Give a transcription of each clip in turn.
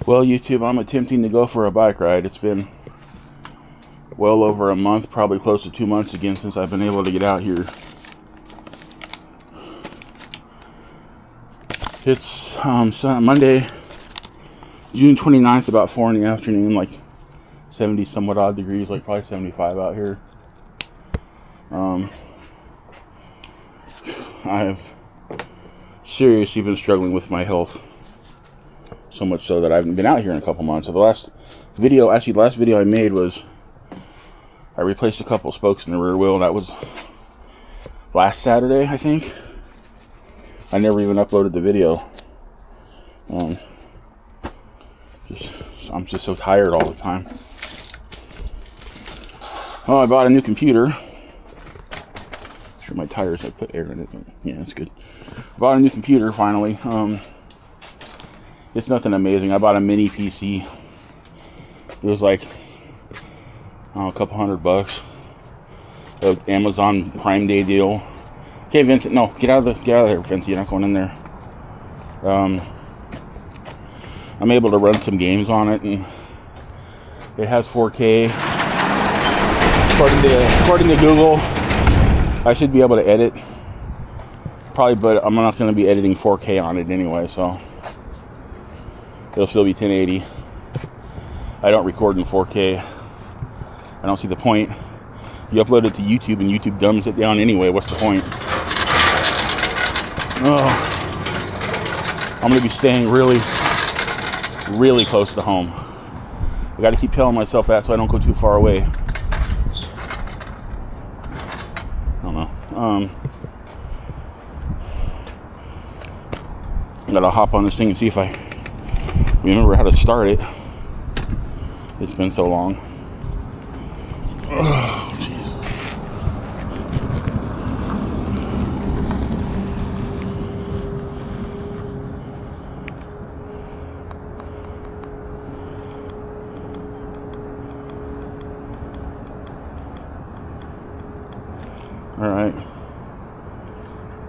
Well, YouTube, I'm attempting to go for a bike ride. It's been well over a month, probably close to 2 months again since I've been able to get out here. It's Monday, June 29th, about 4 in the afternoon, like 70 somewhat odd degrees, like probably 75 out here. I have seriously been struggling with my health. So much so that I haven't been out here in a couple months. So the last video I made was I replaced a couple spokes in the rear wheel. That was last Saturday, I think. I never even uploaded the video. I'm just so tired all the time. Oh, I bought a new computer. Sure, my tires, I put air in it, but yeah, that's good. I bought a new computer finally. It's nothing amazing. I bought a mini PC. It was like, a couple $100. The Amazon Prime Day deal. Okay, Vincent, no, get out of there, Vincent. You're not going in there. I'm able to run some games on it, and it has 4K. According to Google, I should be able to edit. Probably, but I'm not going to be editing 4K on it anyway, so it'll still be 1080. I don't record in 4K. I don't see the point. You upload it to YouTube and YouTube dumbs it down anyway. What's the point? Oh, I'm going to be staying really, really close to home. I got to keep telling myself that so I don't go too far away. I don't know. I got to hop on this thing and see if I remember how to start it. It's been so long. Oh, jeez. All right.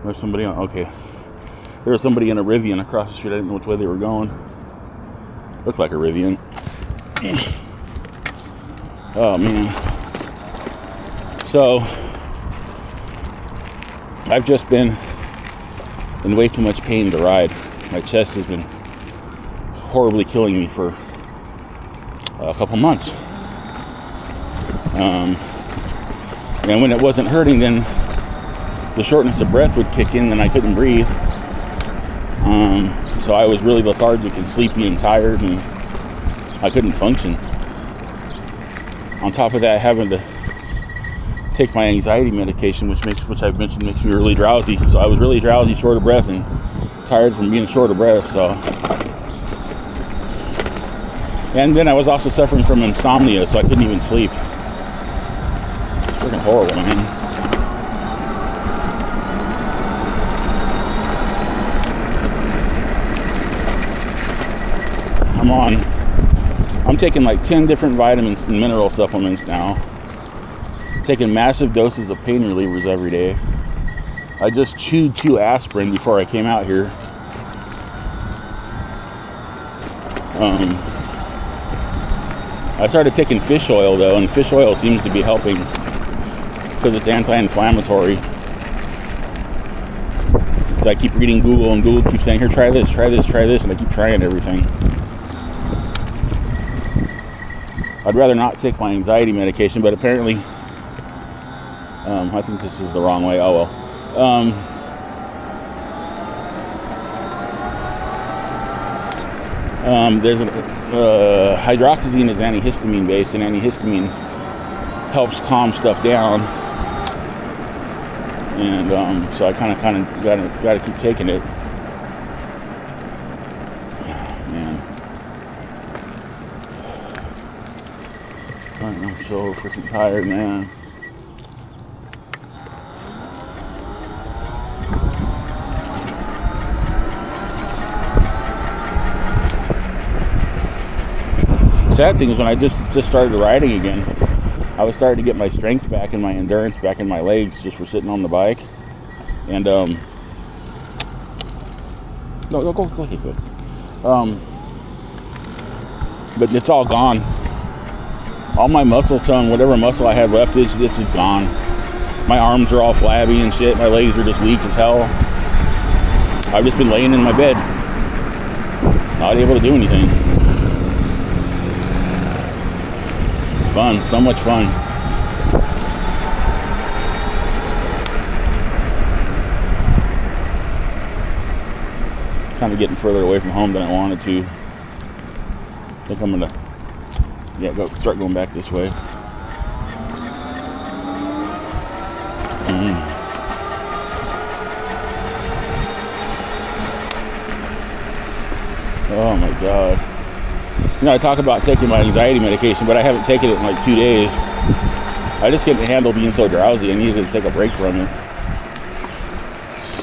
There's somebody on. Okay. There was somebody in a Rivian across the street. I didn't know which way they were going. Looked like a Rivian. Oh man. So I've just been in way too much pain to ride. My chest has been horribly killing me for a couple months. And when it wasn't hurting, then the shortness of breath would kick in and I couldn't breathe. So I was really lethargic and sleepy and tired, and I couldn't function. On top of that, having to take my anxiety medication, which I've mentioned makes me really drowsy. So I was really drowsy, short of breath, and tired from being short of breath. So, and then I was also suffering from insomnia, so I couldn't even sleep. It's freaking horrible, man. I'm taking like 10 different vitamins and mineral supplements now. Taking massive doses of pain relievers every day. I just chewed 2 aspirin before I came out here. I started taking fish oil though, and fish oil seems to be helping because it's anti-inflammatory. So I keep reading Google, and Google keeps saying, here, try this, and I keep trying everything. I'd rather not take my anxiety medication, but apparently, I think this is the wrong way. Oh well. There's hydroxyzine is antihistamine based, and antihistamine helps calm stuff down. And so I kind of gotta keep taking it. I'm so freaking tired, man. Sad thing is when I just started riding again, I was starting to get my strength back and my endurance back in my legs just for sitting on the bike. And no, go ahead. but it's all gone. All my muscle tone, whatever muscle I had left, it's just gone. My arms are all flabby and shit. My legs are just weak as hell. I've just been laying in my bed, not able to do anything. Fun, so much fun. Kind of getting further away from home than I wanted to. I think I'm gonna, start going back this way. Oh my God. I talk about taking my anxiety medication, but I haven't taken it in like 2 days. I just can't handle being so drowsy. I needed to take a break from it.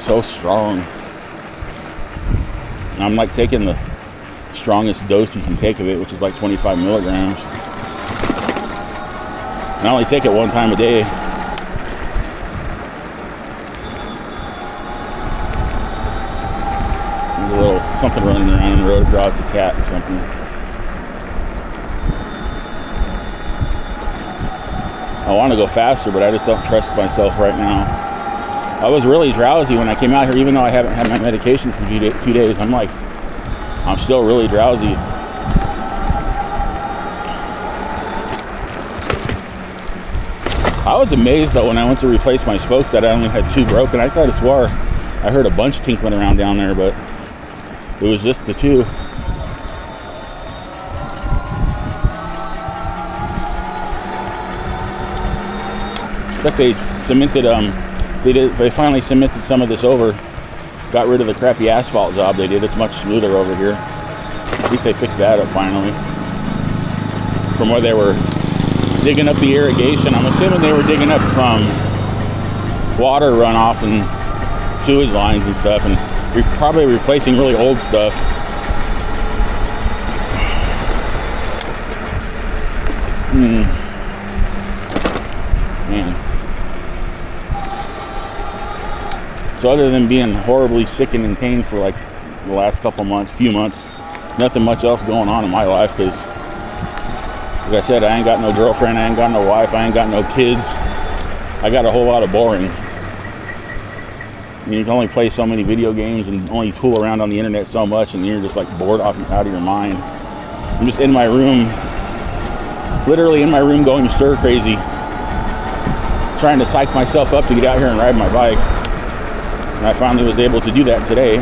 So strong. And I'm like taking the strongest dose you can take of it, which is like 25 milligrams. And I only take it one time a day. There's a little something running around the road. It's a cat or something. I want to go faster, but I just don't trust myself right now. I was really drowsy when I came out here, even though I haven't had my medication for 2 days. I'm still really drowsy. I was amazed though when I went to replace my spokes that I only had 2 broken. I thought I swore I heard a bunch tinkling around down there, but it was just the 2. It's like they cemented, they finally cemented some of this over. Got rid of the crappy asphalt job they did. It's much smoother over here. At least they fixed that up finally. From where they were digging up the irrigation, I'm assuming they were digging up water runoff and sewage lines and stuff, and probably replacing really old stuff. Man. So other than being horribly sick and in pain for like the last few months, nothing much else going on in my life, because like I said, I ain't got no girlfriend, I ain't got no wife, I ain't got no kids. I got a whole lot of boring. You can only play so many video games and only tool around on the internet so much, and you're just like bored out of your mind. I'm just in my room, literally in my room, going stir crazy, trying to psych myself up to get out here and ride my bike. And I finally was able to do that today.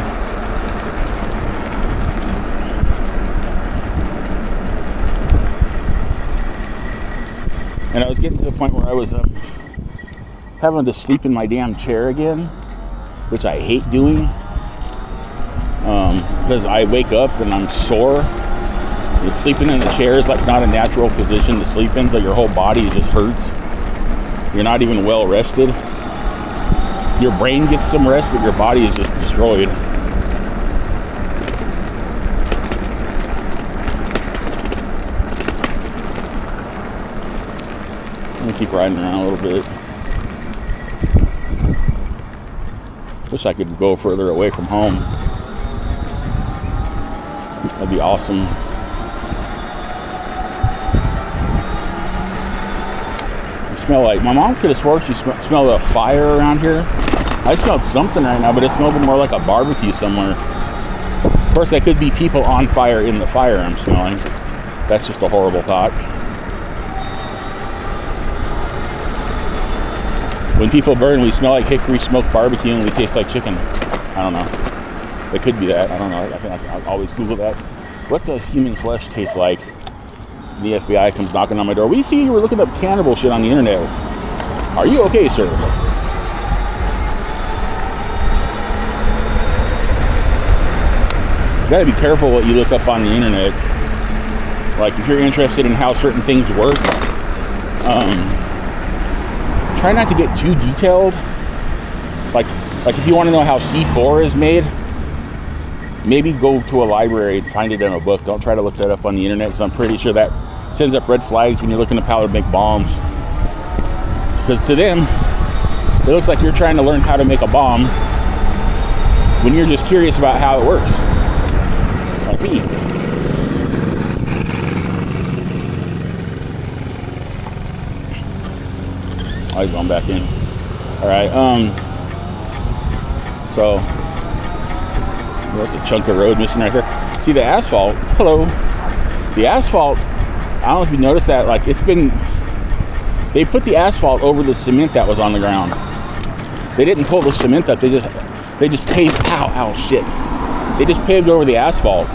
And I was getting to the point where I was having to sleep in my damn chair again, which I hate doing, because I wake up and I'm sore. And sleeping in the chair is like not a natural position to sleep in, so your whole body just hurts. You're not even well rested. Your brain gets some rest, but your body is just destroyed. I'm gonna keep riding around a little bit. Wish I could go further away from home. That'd be awesome. I smell like, my mom could have swore she smelled a fire around here. I smelled something right now, but it smelled more like a barbecue somewhere. Of course, that could be people on fire in the fire I'm smelling. That's just a horrible thought. When people burn, we smell like hickory smoked barbecue and we taste like chicken. I don't know. It could be that. I don't know. I think I'll always Google that. What does human flesh taste like? The FBI comes knocking on my door. We see you were looking up cannibal shit on the internet. Are you okay, sir? You gotta be careful what you look up on the internet. Like if you're interested in how certain things work, try not to get too detailed. Like if you want to know how C4 is made, maybe go to a library and find it in a book. Don't try to look that up on the internet, because I'm pretty sure that sends up red flags when you're looking at how to make bombs. Because to them, it looks like you're trying to learn how to make a bomb when you're just curious about how it works. Like me. Oh, he's going back in. All right. So that's a chunk of road missing right there. See the asphalt? Hello. The asphalt. I don't know if you noticed that. Like they put the asphalt over the cement that was on the ground. They didn't pull the cement up. They just paved. Ow, shit. They just paved over the asphalt.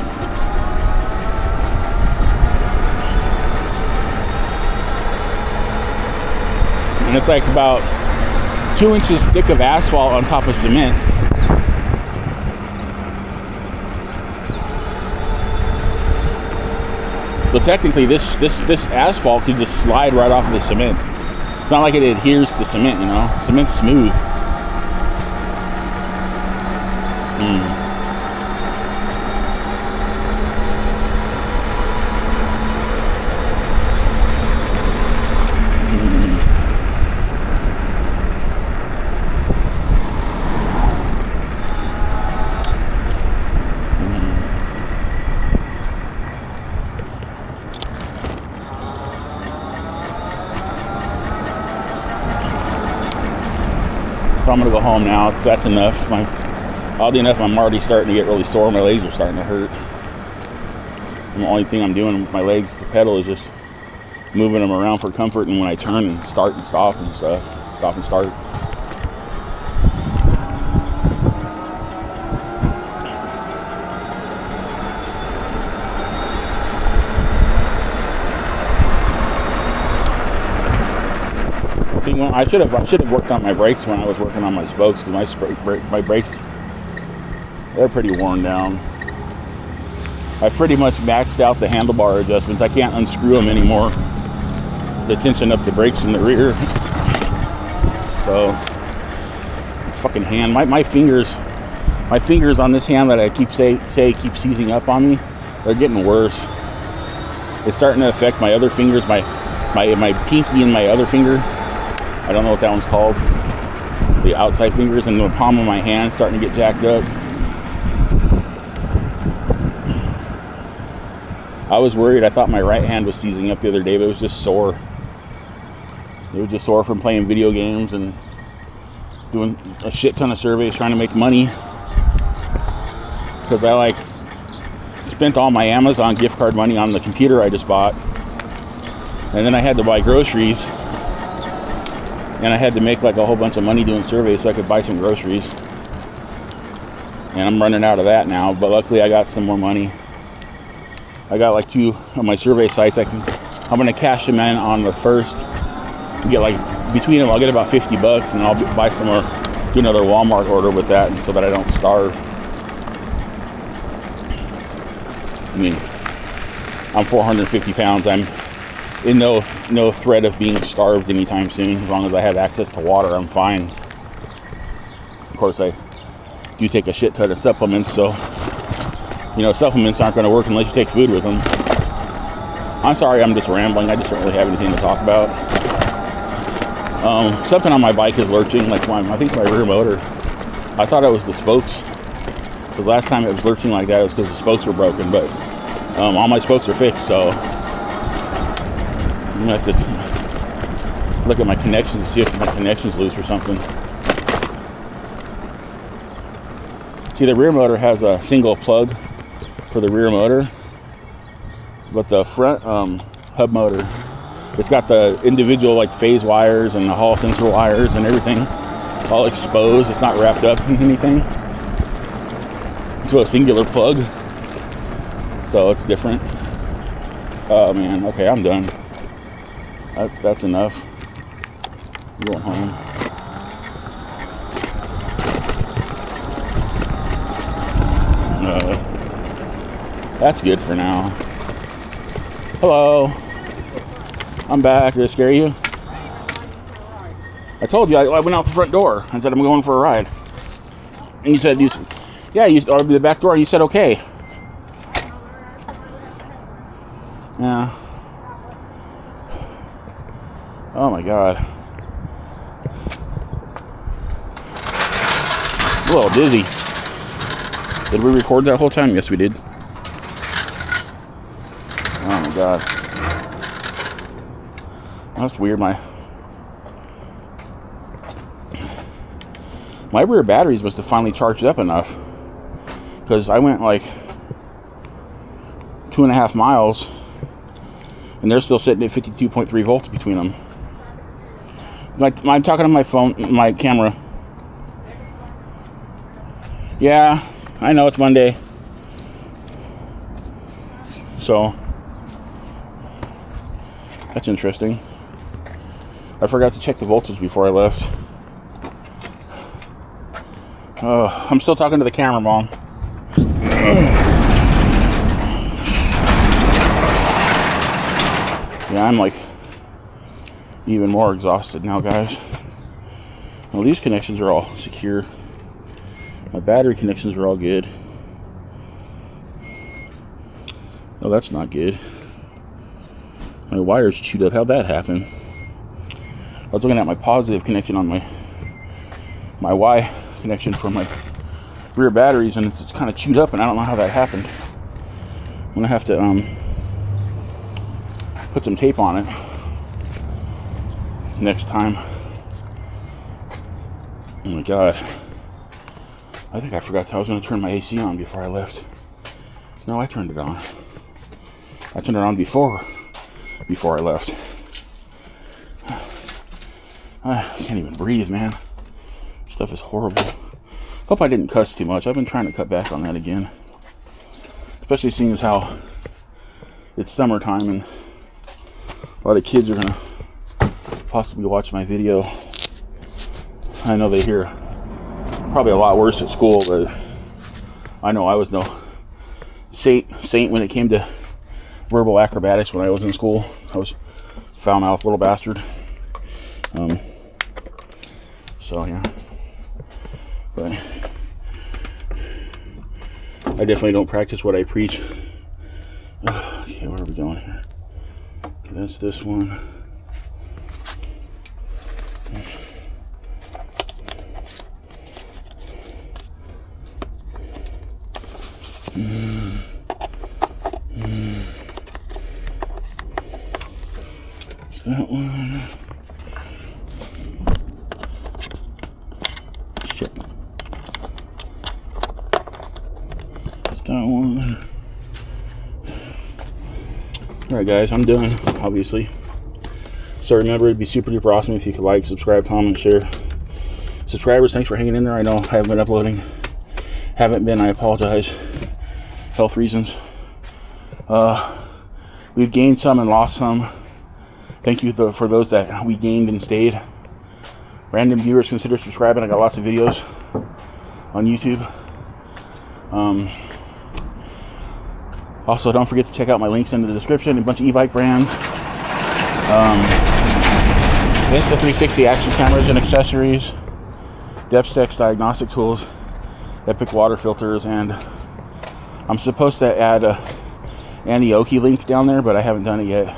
And it's like about 2 inches thick of asphalt on top of cement. So technically this asphalt could just slide right off of the cement. It's not like it adheres to cement, you know. Cement's smooth. So I'm gonna go home now. So that's enough. Oddly enough, I'm already starting to get really sore. My legs are starting to hurt. And the only thing I'm doing with my legs to pedal is just moving them around for comfort, and when I turn and start and stop and stuff, stop and start. I should have worked on my brakes when I was working on my spokes, because my brakes, they're pretty worn down. I pretty much maxed out the handlebar adjustments. I can't unscrew them anymore to tension up the brakes in the rear. So fucking hand, my fingers on this hand that I keep keep seizing up on me, they're getting worse. It's starting to affect my other fingers, my pinky and my other finger. I don't know what that one's called. The outside fingers and the palm of my hand starting to get jacked up. I was worried. I thought my right hand was seizing up the other day, but it was just sore. It was just sore from playing video games and doing a shit ton of surveys trying to make money. Because I spent all my Amazon gift card money on the computer I just bought. And then I had to buy groceries. And I had to make a whole bunch of money doing surveys so I could buy some groceries. And I'm running out of that now, but luckily I got some more money. I got 2 of my survey sites. I'm gonna cash them in on the first. Get between them, I'll get about $50, and I'll buy some more, do another Walmart order with that, so that I don't starve. I mean, I'm 450 pounds. I'm in no threat of being starved anytime soon. As long as I have access to water, I'm fine. Of course, I do take a shit ton of supplements, so supplements aren't going to work unless you take food with them. I'm sorry, I'm just rambling. I just don't really have anything to talk about. Something on my bike is lurching, I think my rear motor. I thought it was the spokes, because last time it was lurching like that, it was because the spokes were broken, but all my spokes are fixed, so I'm gonna have to look at my connections to see if my connection's loose or something. See, the rear motor has a single plug for the rear motor, but the front hub motor, it's got the individual phase wires and the hall sensor wires and everything all exposed. It's not wrapped up in anything to a singular plug, so it's different. Oh man, okay, I'm done. That's enough. I'm going home. That's good for now. Hello. I'm back. Did I scare you? I told you I went out the front door and said I'm going for a ride. And you said, I'll be the back door. And you said okay. Yeah. Oh my God. I'm a little dizzy. Did we record that whole time? Yes, we did. Oh my God. That's weird. My My rear batteries must have finally charged up enough, because I went like 2.5 miles and they're still sitting at 52.3 volts between them. I'm talking on my phone, my camera. Yeah, I know it's Monday. So, that's interesting. I forgot to check the voltage before I left. Oh, I'm still talking to the camera, Mom. Yeah, I'm like even more exhausted now, guys. Well, these connections are all secure. My battery connections are all good. No, that's not good. My wire's chewed up. How'd that happen? I was looking at my positive connection on my Y connection for my rear batteries, and it's kind of chewed up, and I don't know how that happened. I'm gonna have to put some tape on it next time. Oh my god. I think I forgot I was going to turn my AC on before I left. No, I turned it on. I turned it on before I left. I can't even breathe, man. Stuff is horrible. Hope I didn't cuss too much. I've been trying to cut back on that again. Especially seeing as how it's summertime and a lot of kids are going to possibly watch my video. I know they hear probably a lot worse at school, but I know I was no saint when it came to verbal acrobatics when I was in school. I was foul-mouthed little bastard. So yeah, but I definitely don't practice what I preach. Okay, where are we going here? Okay, that's this one. It's that one. Shit. It's that one. Alright guys, I'm done, obviously. So remember, it'd be super duper awesome if you could like, subscribe, comment, share. Subscribers, thanks for hanging in there. I know I haven't been uploading. Haven't been, I apologize. Health reasons. We've gained some and lost some. Thank you for those that we gained and stayed. Random viewers, consider subscribing. I got lots of videos on YouTube. Also, don't forget to check out my links in the description. A bunch of e-bike brands. Insta360 action cameras and accessories. Depth diagnostic tools. Epic water filters, and I'm supposed to add a Anioki link down there, but I haven't done it yet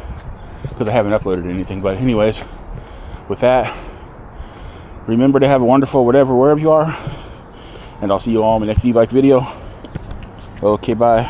because I haven't uploaded anything. But anyways, with that, remember to have a wonderful wherever you are, and I'll see you all in my next e-bike video. Okay, bye.